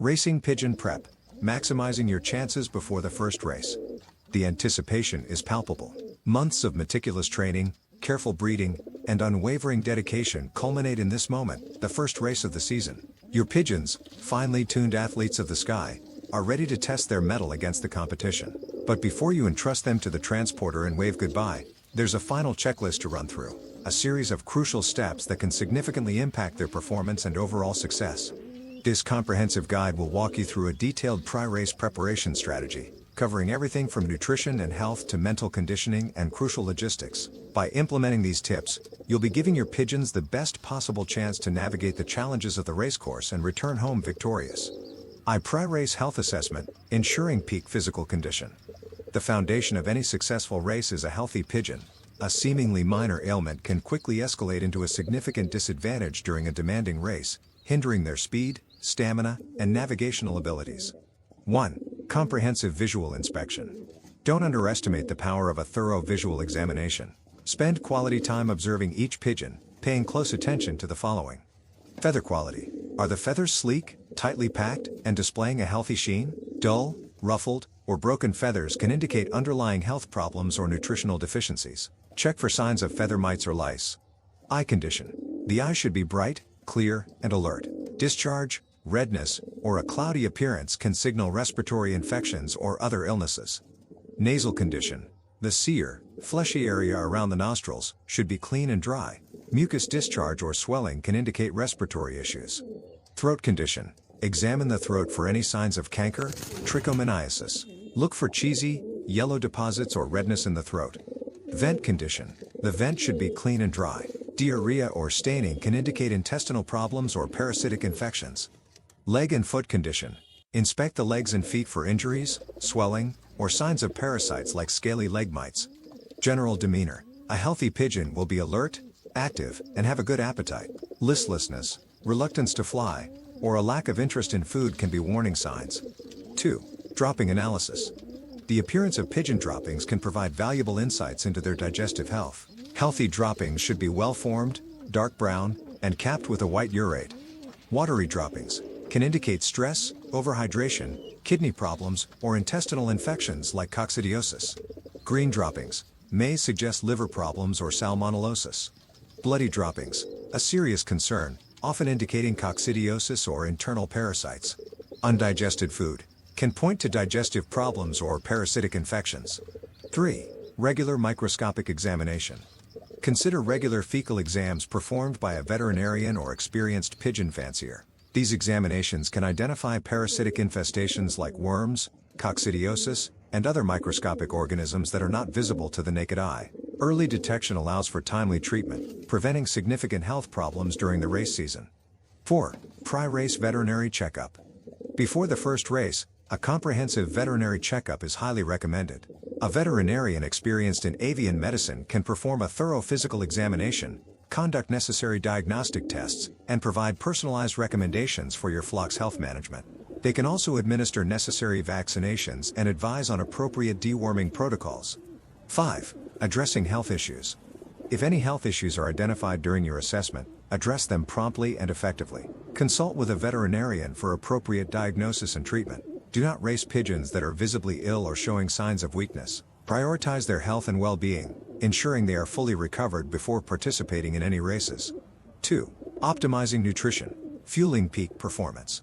Racing pigeon prep, maximizing your chances before the first race. The anticipation is palpable. Months of meticulous training, careful breeding, and unwavering dedication culminate in this moment, the first race of the season. Your pigeons, finely tuned athletes of the sky, are ready to test their mettle against the competition. But before you entrust them to the transporter and wave goodbye, there's a final checklist to run through, a series of crucial steps that can significantly impact their performance and overall success. This comprehensive guide will walk you through a detailed pre-race preparation strategy, covering everything from nutrition and health to mental conditioning and crucial logistics. By implementing these tips, you'll be giving your pigeons the best possible chance to navigate the challenges of the racecourse and return home victorious. Pre-race health assessment, ensuring peak physical condition. The foundation of any successful race is a healthy pigeon. A seemingly minor ailment can quickly escalate into a significant disadvantage during a demanding race, hindering their speed, stamina, and navigational abilities. 1. Comprehensive visual inspection. Don't underestimate the power of a thorough visual examination. Spend quality time observing each pigeon, paying close attention to the following. Feather quality. Are the feathers sleek, tightly packed, and displaying a healthy sheen? Dull, ruffled, or broken feathers can indicate underlying health problems or nutritional deficiencies. Check for signs of feather mites or lice. Eye condition. The eye should be bright, clear, and alert. Discharge, redness, or a cloudy appearance can signal respiratory infections or other illnesses. Nasal condition. The cere, fleshy area around the nostrils, should be clean and dry. Mucus discharge or swelling can indicate respiratory issues. Throat condition. Examine the throat for any signs of canker, trichomoniasis. Look for cheesy, yellow deposits or redness in the throat. Vent condition. The vent should be clean and dry. Diarrhea or staining can indicate intestinal problems or parasitic infections. Leg and foot condition. Inspect the legs and feet for injuries, swelling, or signs of parasites like scaly leg mites. General demeanor. A healthy pigeon will be alert, active, and have a good appetite. Listlessness, reluctance to fly, or a lack of interest in food can be warning signs. 2. Dropping analysis. The appearance of pigeon droppings can provide valuable insights into their digestive health. Healthy droppings should be well-formed, dark brown, and capped with a white urate. Watery droppings can indicate stress, overhydration, kidney problems, or intestinal infections like coccidiosis. Green droppings may suggest liver problems or salmonellosis. Bloody droppings, a serious concern, often indicating coccidiosis or internal parasites. Undigested food can point to digestive problems or parasitic infections. 3. Regular microscopic examination. Consider regular fecal exams performed by a veterinarian or experienced pigeon fancier. These examinations can identify parasitic infestations like worms, coccidiosis, and other microscopic organisms that are not visible to the naked eye. Early detection allows for timely treatment, preventing significant health problems during the race season. 4. Pre-race veterinary checkup. Before the first race, a comprehensive veterinary checkup is highly recommended. A veterinarian experienced in avian medicine can perform a thorough physical examination, conduct necessary diagnostic tests, and provide personalized recommendations for your flock's health management. They can also administer necessary vaccinations and advise on appropriate deworming protocols. 5. Addressing health issues. If any health issues are identified during your assessment, address them promptly and effectively. Consult with a veterinarian for appropriate diagnosis and treatment. Do not race pigeons that are visibly ill or showing signs of weakness. Prioritize their health and well-being, ensuring they are fully recovered before participating in any races. 2. Optimizing nutrition, fueling peak performance.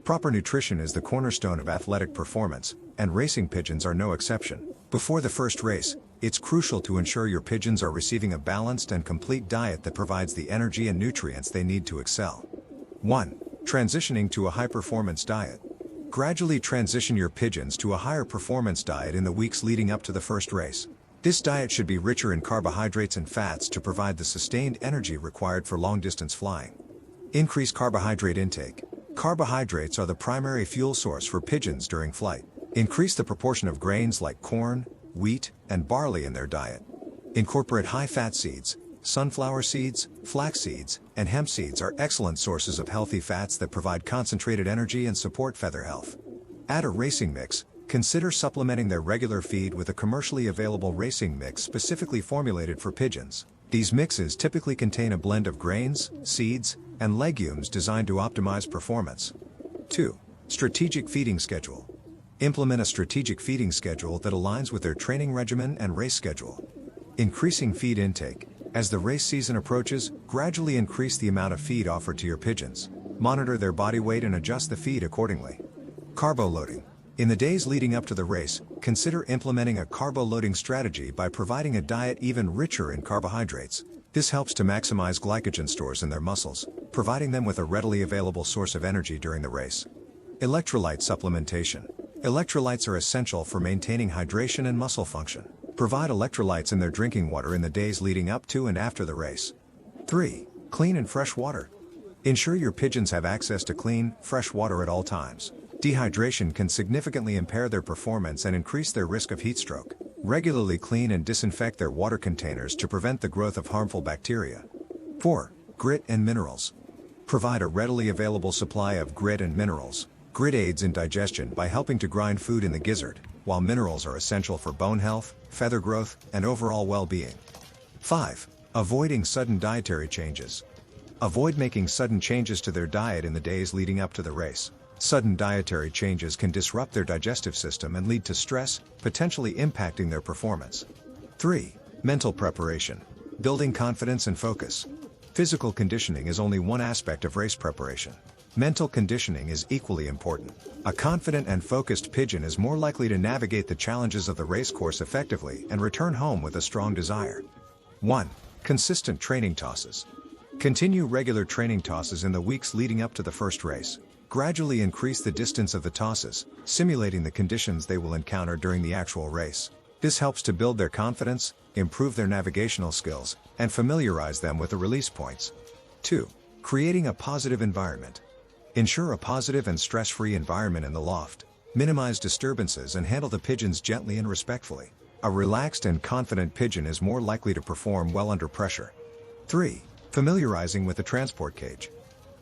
Proper nutrition is the cornerstone of athletic performance, and racing pigeons are no exception. Before the first race, it's crucial to ensure your pigeons are receiving a balanced and complete diet that provides the energy and nutrients they need to excel. 1. Transitioning to a high-performance diet. Gradually transition your pigeons to a higher performance diet in the weeks leading up to the first race. This diet should be richer in carbohydrates and fats to provide the sustained energy required for long-distance flying. Increase carbohydrate intake. Carbohydrates are the primary fuel source for pigeons during flight. Increase the proportion of grains like corn, wheat, and barley in their diet. Incorporate high-fat seeds. Sunflower seeds, flax seeds, and hemp seeds are excellent sources of healthy fats that provide concentrated energy and support feather health. Add a racing mix. Consider supplementing their regular feed with a commercially available racing mix specifically formulated for pigeons. These mixes typically contain a blend of grains, seeds, and legumes designed to optimize performance. 2. Strategic feeding schedule. Implement a strategic feeding schedule that aligns with their training regimen and race schedule. Increasing feed intake. As the race season approaches, gradually increase the amount of feed offered to your pigeons. Monitor their body weight and adjust the feed accordingly. Carbo loading. In the days leading up to the race, consider implementing a carbo loading strategy by providing a diet even richer in carbohydrates. This helps to maximize glycogen stores in their muscles, providing them with a readily available source of energy during the race. Electrolyte supplementation. Electrolytes are essential for maintaining hydration and muscle function. Provide electrolytes in their drinking water in the days leading up to and after the race. 3. Clean and fresh water. Ensure your pigeons have access to clean, fresh water at all times. Dehydration can significantly impair their performance and increase their risk of heat stroke. Regularly clean and disinfect their water containers to prevent the growth of harmful bacteria. 4. Grit and minerals. Provide a readily available supply of grit and minerals. Grit aids in digestion by helping to grind food in the gizzard, while minerals are essential for bone health, feather growth, and overall well-being. 5. Avoiding sudden dietary changes. Avoid making sudden changes to their diet in the days leading up to the race. Sudden dietary changes can disrupt their digestive system and lead to stress, potentially impacting their performance. 3. Mental preparation. Building confidence and focus. Physical conditioning is only one aspect of race preparation. Mental conditioning is equally important. A confident and focused pigeon is more likely to navigate the challenges of the race course effectively and return home with a strong desire. 1. Consistent training tosses. Continue regular training tosses in the weeks leading up to the first race. Gradually increase the distance of the tosses, simulating the conditions they will encounter during the actual race. This helps to build their confidence, improve their navigational skills, and familiarize them with the release points. 2. Creating a positive environment. Ensure a positive and stress-free environment in the loft. Minimize disturbances and handle the pigeons gently and respectfully. A relaxed and confident pigeon is more likely to perform well under pressure. 3. Familiarizing with the transport cage.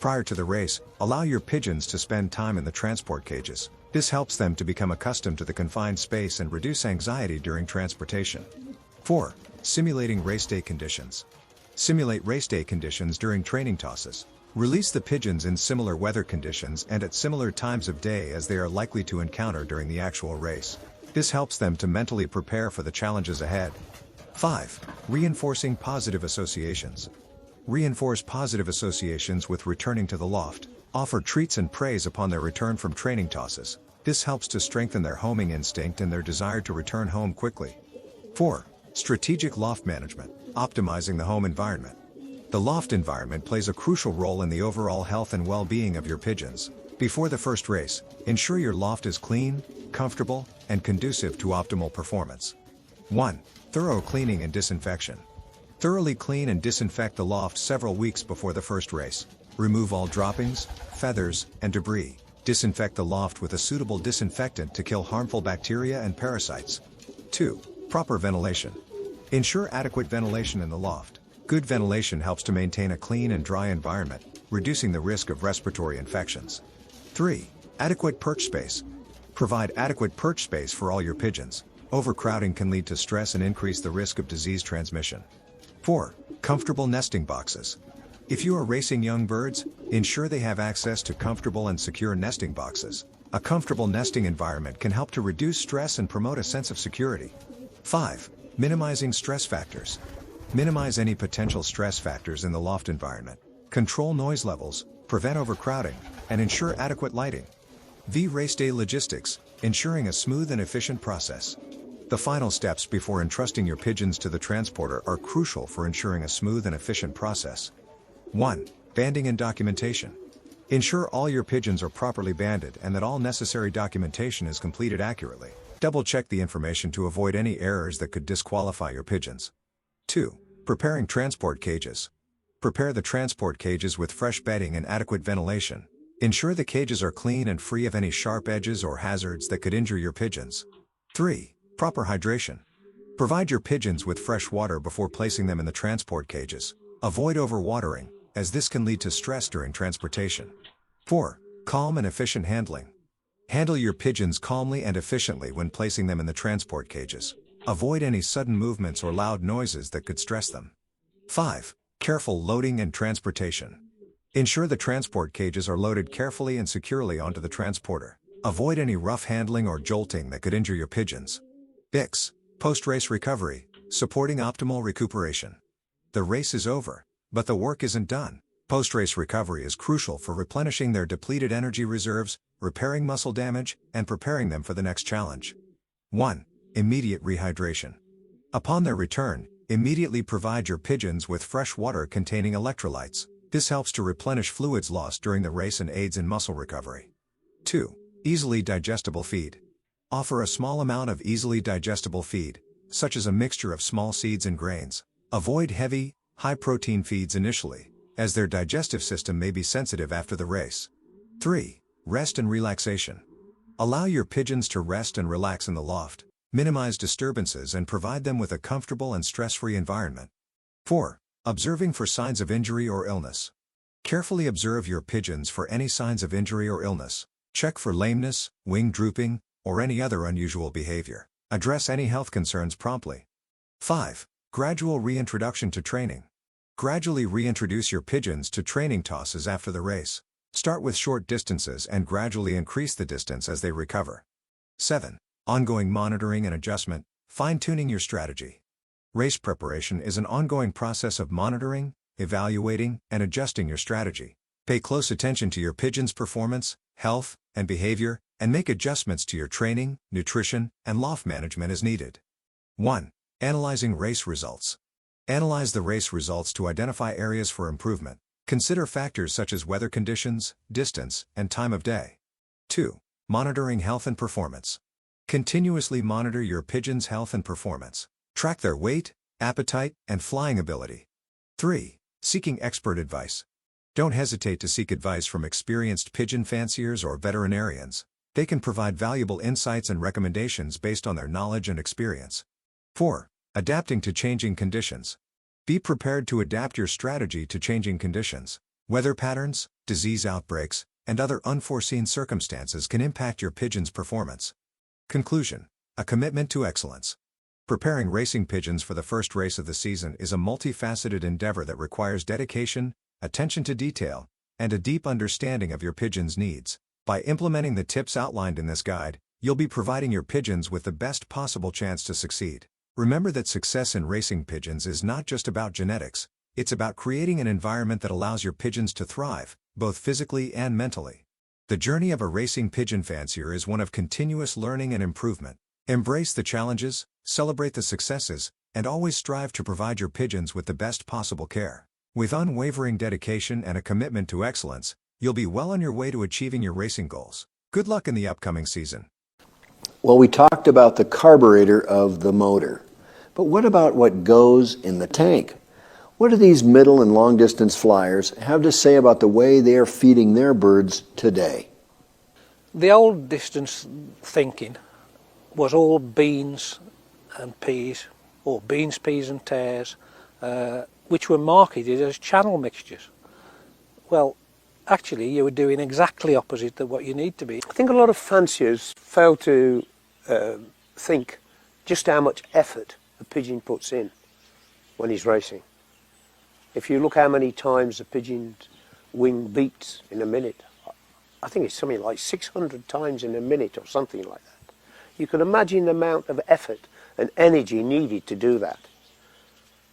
Prior to the race, allow your pigeons to spend time in the transport cages. This helps them to become accustomed to the confined space and reduce anxiety during transportation. 4. Simulating race day conditions. Simulate race day conditions during training tosses. Release the pigeons in similar weather conditions and at similar times of day as they are likely to encounter during the actual race. This helps them to mentally prepare for the challenges ahead. 5. Reinforcing positive associations. Reinforce positive associations with returning to the loft. Offer treats and praise upon their return from training tosses. This helps to strengthen their homing instinct and their desire to return home quickly. 4. Strategic loft management. Optimizing the home environment. The loft environment plays a crucial role in the overall health and well-being of your pigeons. Before the first race, ensure your loft is clean, comfortable, and conducive to optimal performance. 1. Thorough cleaning and disinfection. Thoroughly clean and disinfect the loft several weeks before the first race. Remove all droppings, feathers, and debris. Disinfect the loft with a suitable disinfectant to kill harmful bacteria and parasites. 2. Proper ventilation. Ensure adequate ventilation in the loft. Good ventilation helps to maintain a clean and dry environment, reducing the risk of respiratory infections. 3. Adequate perch space. Provide adequate perch space for all your pigeons. Overcrowding can lead to stress and increase the risk of disease transmission. 4. Comfortable nesting boxes. If you are racing young birds, ensure they have access to comfortable and secure nesting boxes. A comfortable nesting environment can help to reduce stress and promote a sense of security. 5. Minimizing stress factors. Minimize any potential stress factors in the loft environment. Control noise levels, prevent overcrowding, and ensure adequate lighting. Race day logistics, ensuring a smooth and efficient process. The final steps before entrusting your pigeons to the transporter are crucial for ensuring a smooth and efficient process. 1. Banding and documentation. Ensure all your pigeons are properly banded and that all necessary documentation is completed accurately. Double-check the information to avoid any errors that could disqualify your pigeons. 2. Preparing transport cages. Prepare the transport cages with fresh bedding and adequate ventilation. Ensure the cages are clean and free of any sharp edges or hazards that could injure your pigeons. 3. Proper hydration. Provide your pigeons with fresh water before placing them in the transport cages. Avoid overwatering, as this can lead to stress during transportation. 4. Calm and efficient handling. Handle your pigeons calmly and efficiently when placing them in the transport cages. Avoid any sudden movements or loud noises that could stress them. 5. Careful loading and transportation. Ensure the transport cages are loaded carefully and securely onto the transporter. Avoid any rough handling or jolting that could injure your pigeons. IX. Post-race recovery, supporting optimal recuperation. The race is over, but the work isn't done. Post-race recovery is crucial for replenishing their depleted energy reserves, repairing muscle damage, and preparing them for the next challenge. 1. Immediate rehydration. Upon their return, immediately provide your pigeons with fresh water containing electrolytes. This helps to replenish fluids lost during the race and aids in muscle recovery. 2. Easily digestible feed. Offer a small amount of easily digestible feed, such as a mixture of small seeds and grains. Avoid heavy, high-protein feeds initially, as their digestive system may be sensitive after the race. 3. Rest and relaxation. Allow your pigeons to rest and relax in the loft, minimize disturbances and provide them with a comfortable and stress-free environment. 4. Observing for signs of injury or illness. Carefully observe your pigeons for any signs of injury or illness. Check for lameness, wing drooping, or any other unusual behavior. Address any health concerns promptly. 5. Gradual reintroduction to training. Gradually reintroduce your pigeons to training tosses after the race. Start with short distances and gradually increase the distance as they recover. 7. Ongoing monitoring and adjustment, fine-tuning your strategy. Race preparation is an ongoing process of monitoring, evaluating, and adjusting your strategy. Pay close attention to your pigeons' performance, health, and behavior, and make adjustments to your training, nutrition, and loft management as needed. 1. Analyzing race results. Analyze the race results to identify areas for improvement. Consider factors such as weather conditions, distance, and time of day. 2. Monitoring health and performance. Continuously monitor your pigeons' health and performance. Track their weight, appetite, and flying ability. 3. Seeking expert advice. Don't hesitate to seek advice from experienced pigeon fanciers or veterinarians. They can provide valuable insights and recommendations based on their knowledge and experience. 4. Adapting to changing conditions. Be prepared to adapt your strategy to changing conditions. Weather patterns, disease outbreaks, and other unforeseen circumstances can impact your pigeon's performance. Conclusion: a commitment to excellence. Preparing racing pigeons for the first race of the season is a multifaceted endeavor that requires dedication, attention to detail, and a deep understanding of your pigeon's needs. By implementing the tips outlined in this guide, you'll be providing your pigeons with the best possible chance to succeed. Remember that success in racing pigeons is not just about genetics, it's about creating an environment that allows your pigeons to thrive, both physically and mentally. The journey of a racing pigeon fancier is one of continuous learning and improvement. Embrace the challenges, celebrate the successes, and always strive to provide your pigeons with the best possible care. With unwavering dedication and a commitment to excellence, you'll be well on your way to achieving your racing goals. Good luck in the upcoming season. Well, we talked about the carburetor of the motor, but what about what goes in the tank? What do these middle and long distance flyers have to say about the way they are feeding their birds today? The old distance thinking was all beans and peas, or beans, peas and tares, which were marketed as channel mixtures. Well, actually you were doing exactly opposite of what you need to be. I think a lot of fanciers fail to think just how much effort a pigeon puts in when he's racing. If you look how many times a pigeon's wing beats in a minute, I think it's something like 600 times in a minute or something like that. You can imagine the amount of effort and energy needed to do that.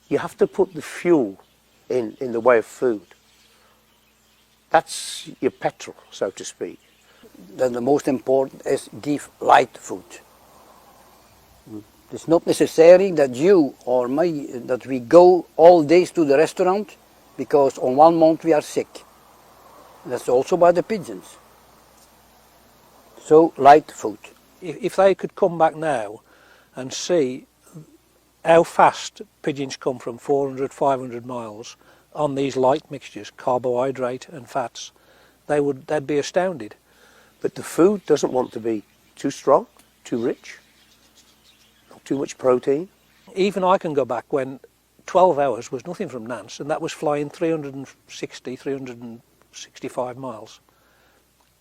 You have to put the fuel in the way of food. That's your petrol, so to speak. Then the most important is give light food. It's not necessary that you or me, that we go all days to the restaurant, because on 1 month we are sick. That's also by the pigeons. So light food. If they could come back now and see how fast pigeons come from 400, 500 miles on these light mixtures, carbohydrate and fats, they'd be astounded. But the food doesn't want to be too strong, too rich, not too much protein. Even I can go back when 12 hours was nothing from Nance, and that was flying 360, 365 miles.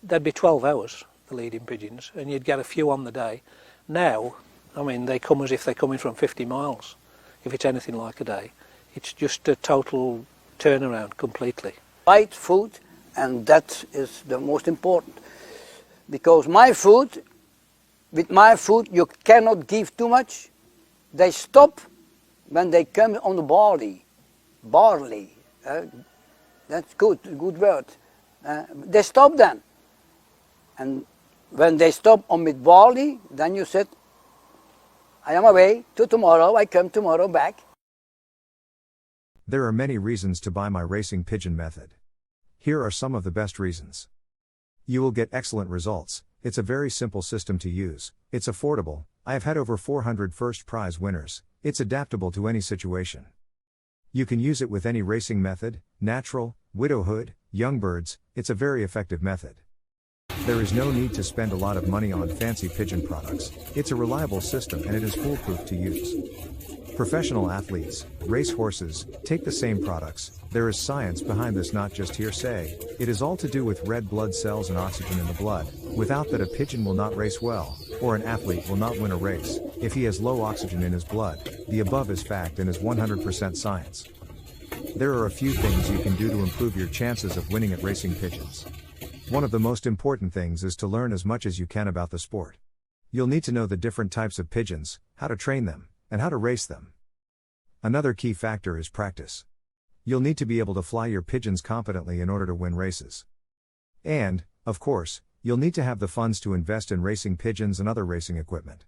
There'd be 12 hours, the leading pigeons, and you'd get a few on the day. Now, I mean, they come as if they're coming from 50 miles, if it's anything like a day. It's just a total turnaround completely. right food, and that is the most important. Because with my food you cannot give too much. They stop when they come on the barley. That's good word. They stop then. And when they stop on with barley, then you said, I am away to tomorrow, I come tomorrow back. There are many reasons to buy my racing pigeon method. Here are some of the best reasons. You will get excellent results. It's a very simple system to use. It's affordable. I have had over 400 first prize winners. It's adaptable to any situation. You can use it with any racing method, natural, widowhood, young birds. It's a very effective method. There is no need to spend a lot of money on fancy pigeon products. It's a reliable system and it is foolproof to use. Professional athletes, race horses, take the same products. There is science behind this, not just hearsay. It is all to do with red blood cells and oxygen in the blood. Without that, a pigeon will not race well, or an athlete will not win a race. If he has low oxygen in his blood, the above is fact and is 100% science. There are a few things you can do to improve your chances of winning at racing pigeons. One of the most important things is to learn as much as you can about the sport. You'll need to know the different types of pigeons, how to train them, and how to race them. Another key factor is practice. You'll need to be able to fly your pigeons competently in order to win races. And, of course, you'll need to have the funds to invest in racing pigeons and other racing equipment.